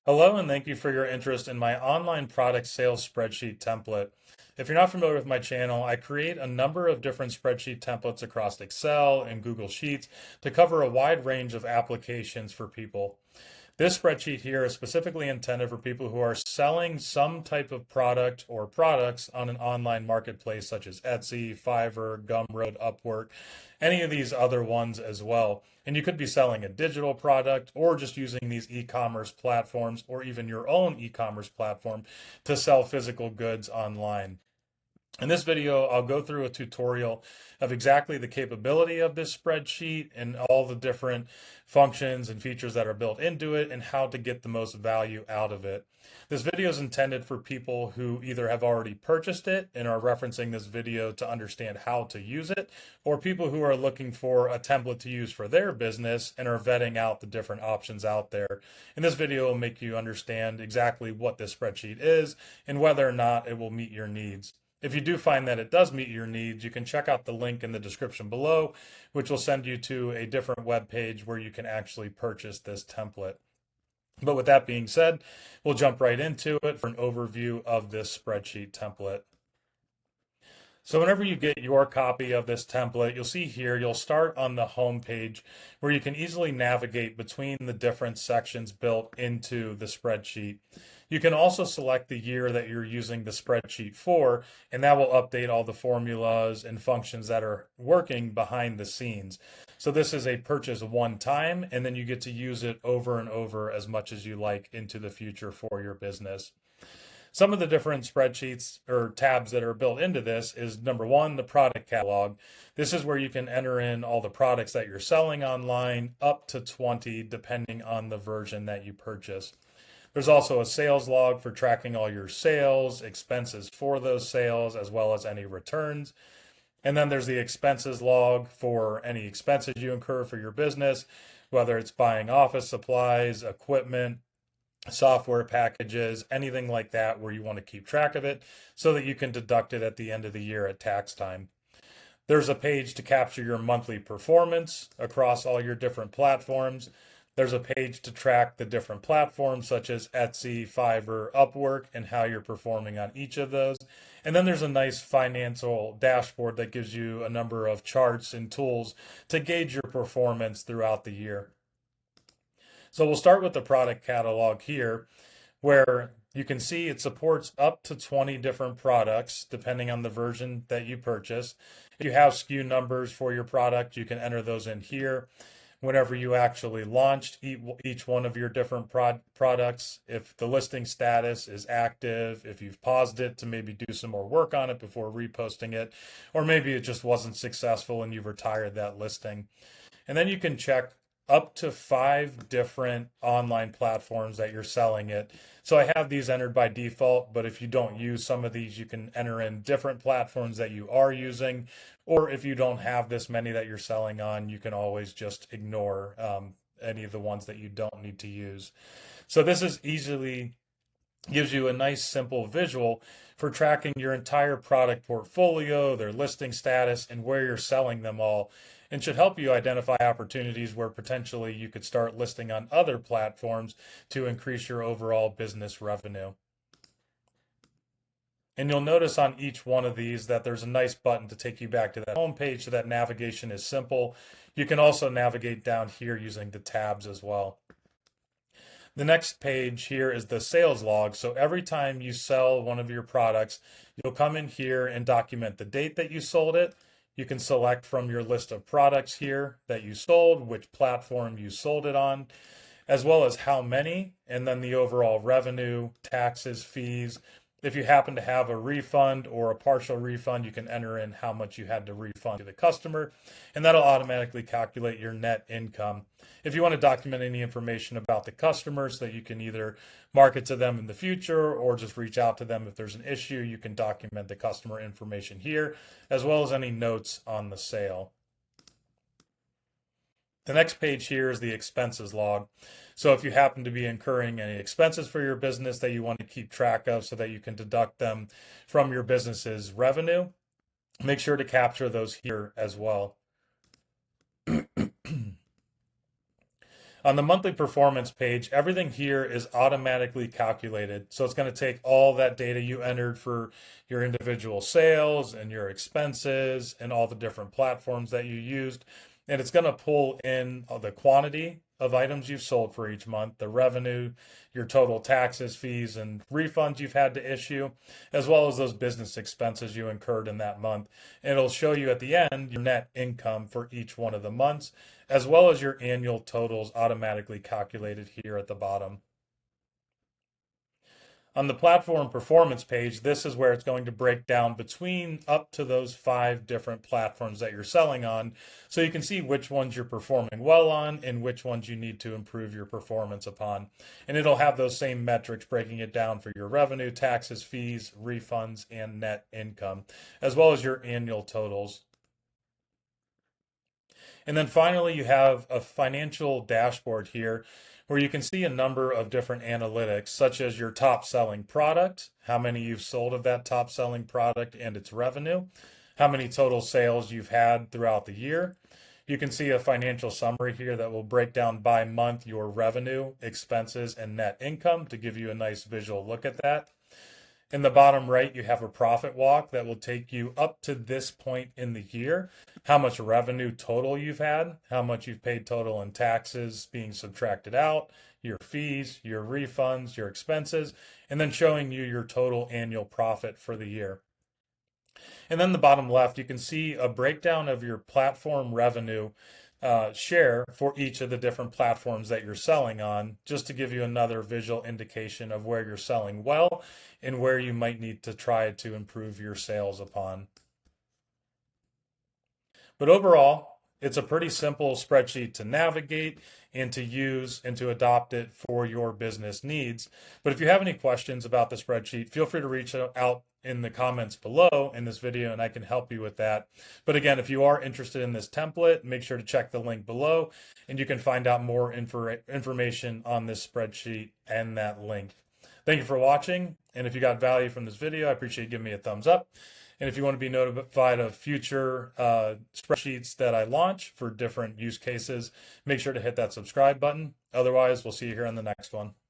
Hello, and thank you for your interest in my online product sales spreadsheet template. If you're not familiar with my channel, I create a number of different spreadsheet templates across Excel and Google Sheets to cover a wide range of applications for people. This spreadsheet here is specifically intended for people who are selling some type of product or products on an online marketplace such as Etsy, Fiverr, Gumroad, Upwork, any of these other ones as well. And you could be selling a digital product or just using these e-commerce platforms or even your own e-commerce platform to sell physical goods online. In this video, I'll go through a tutorial of exactly the capability of this spreadsheet and all the different functions and features that are built into it and how to get the most value out of it. This video is intended for people who either have already purchased it and are referencing this video to understand how to use it, or people who are looking for a template to use for their business and are vetting out the different options out there. And this video will make you understand exactly what this spreadsheet is and whether or not it will meet your needs. If you do find that it does meet your needs, you can check out the link in the description below, which will send you to a different web page where you can actually purchase this template. But with that being said, we'll jump right into it for an overview of this spreadsheet template. So whenever you get your copy of this template, you'll see here, you'll start on the home page where you can easily navigate between the different sections built into the spreadsheet. You can also select the year that you're using the spreadsheet for, and that will update all the formulas and functions that are working behind the scenes. So this is a purchase one time, and then you get to use it over and over as much as you like into the future for your business. Some of the different spreadsheets or tabs that are built into this is number one, the product catalog. This is where you can enter in all the products that you're selling online, up to 20, depending on the version that you purchase. There's also a sales log for tracking all your sales, expenses for those sales, as well as any returns. And then there's the expenses log for any expenses you incur for your business, whether it's buying office supplies, equipment, software packages, anything like that where you want to keep track of it so that you can deduct it at the end of the year at tax time. There's a page to capture your monthly performance across all your different platforms. There's a page to track the different platforms such as Etsy, Fiverr, Upwork, and how you're performing on each of those. And then there's a nice financial dashboard that gives you a number of charts and tools to gauge your performance throughout the year. So we'll start with the product catalog here, where you can see it supports up to 20 different products, depending on the version that you purchase. If you have SKU numbers for your product, you can enter those in here. Whenever you actually launched each one of your different products, if the listing status is active, if you've paused it to maybe do some more work on it before reposting it, or maybe it just wasn't successful and you've retired that listing. And then you can check up to 5 different online platforms that you're selling it. So I have these entered by default, but if you don't use some of these, you can enter in different platforms that you are using. Or if you don't have this many that you're selling on, you can always just ignore any of the ones that you don't need to use. So this is easily gives you a nice simple visual for tracking your entire product portfolio, their listing status, and where you're selling them all, and should help you identify opportunities where potentially you could start listing on other platforms to increase your overall business revenue. And you'll notice on each one of these that there's a nice button to take you back to that home page so that navigation is simple. You can also navigate down here using the tabs as well. The next page here is the sales log. So every time you sell one of your products, you'll come in here and document the date that you sold it. You can select from your list of products here that you sold, which platform you sold it on, as well as how many, and then the overall revenue, taxes, fees. If you happen to have a refund or a partial refund, you can enter in how much you had to refund to the customer, and that'll automatically calculate your net income. If you want to document any information about the customer so that you can either market to them in the future or just reach out to them if there's an issue, you can document the customer information here, as well as any notes on the sale. The next page here is the expenses log. So if you happen to be incurring any expenses for your business that you want to keep track of so that you can deduct them from your business's revenue, make sure to capture those here as well. On the monthly performance page, everything here is automatically calculated. So it's going to take all that data you entered for your individual sales and your expenses and all the different platforms that you used. And it's going to pull in the quantity of items you've sold for each month, the revenue, your total taxes, fees, and refunds you've had to issue, as well as those business expenses you incurred in that month. And it'll show you at the end your net income for each one of the months, as well as your annual totals automatically calculated here at the bottom. On the platform performance page, this is where it's going to break down between up to those 5 different platforms that you're selling on. So you can see which ones you're performing well on and which ones you need to improve your performance upon. And it'll have those same metrics breaking it down for your revenue, taxes, fees, refunds, and net income, as well as your annual totals. And then finally, you have a financial dashboard here where you can see a number of different analytics, such as your top selling product, how many you've sold of that top selling product and its revenue, how many total sales you've had throughout the year. You can see a financial summary here that will break down by month your revenue, expenses, and net income to give you a nice visual look at that. In the bottom right, you have a profit walk that will take you up to this point in the year, how much revenue total you've had, how much you've paid total in taxes being subtracted out, your fees, your refunds, your expenses, and then showing you your total annual profit for the year. And then the bottom left, you can see a breakdown of your platform revenue share for each of the different platforms that you're selling on, just to give you another visual indication of where you're selling well and where you might need to try to improve your sales upon. But overall, it's a pretty simple spreadsheet to navigate and to use and to adopt it for your business needs. But if you have any questions about the spreadsheet, feel free to reach out in the comments below in this video and I can help you with that. But again, if you are interested in this template, make sure to check the link below and you can find out more information on this spreadsheet and that link. Thank you for watching. And if you got value from this video, I appreciate you giving me a thumbs up. And if you want to be notified of future spreadsheets that I launch for different use cases, make sure to hit that subscribe button. Otherwise, we'll see you here on the next one.